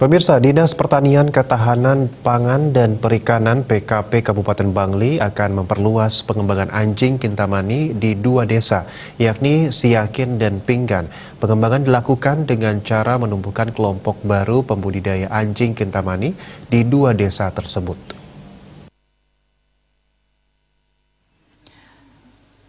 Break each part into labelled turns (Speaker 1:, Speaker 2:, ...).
Speaker 1: Pemirsa, Dinas Pertanian, Ketahanan Pangan dan Perikanan PKP Kabupaten Bangli akan memperluas pengembangan anjing kintamani di 2 desa, yakni Siakin dan Pinggan. Pengembangan dilakukan dengan cara menumbuhkan kelompok baru pembudidaya anjing kintamani di 2 desa tersebut.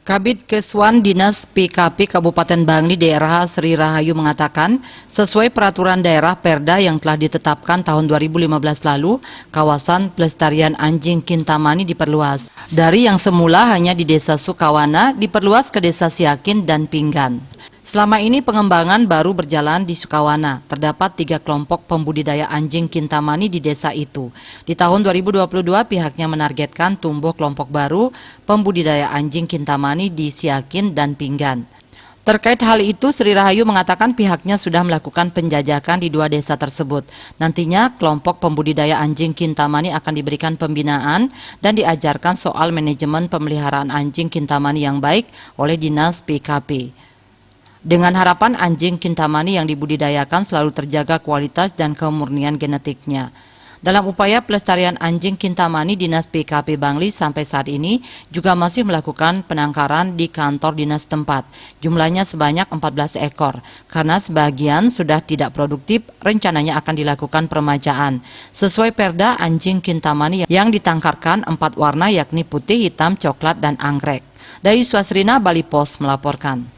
Speaker 2: Kabid Keswan Dinas PKP Kabupaten Bangli Daerah Sri Rahayu mengatakan, sesuai peraturan daerah Perda yang telah ditetapkan tahun 2015 lalu, kawasan pelestarian anjing kintamani diperluas. Dari yang semula hanya di Desa Sukawana, diperluas ke Desa Siakin dan Pinggan. Selama ini pengembangan baru berjalan di Sukawana. Terdapat 3 kelompok pembudidaya anjing kintamani di desa itu. Di tahun 2022 pihaknya menargetkan tumbuh kelompok baru pembudidaya anjing kintamani di Siakin dan Pinggan. Terkait hal itu, Sri Rahayu mengatakan pihaknya sudah melakukan penjajakan di 2 desa tersebut. Nantinya kelompok pembudidaya anjing kintamani akan diberikan pembinaan dan diajarkan soal manajemen pemeliharaan anjing kintamani yang baik oleh Dinas PKP. Dengan harapan anjing kintamani yang dibudidayakan selalu terjaga kualitas dan kemurnian genetiknya. Dalam upaya pelestarian anjing kintamani, Dinas PKP Bangli sampai saat ini juga masih melakukan penangkaran di kantor dinas tempat. Jumlahnya sebanyak 14 ekor. Karena sebagian sudah tidak produktif, rencananya akan dilakukan peremajaan. Sesuai Perda, anjing kintamani yang ditangkarkan 4 warna yakni putih, hitam, coklat, dan anggrek. Dari Swasrina, Bali Pos melaporkan.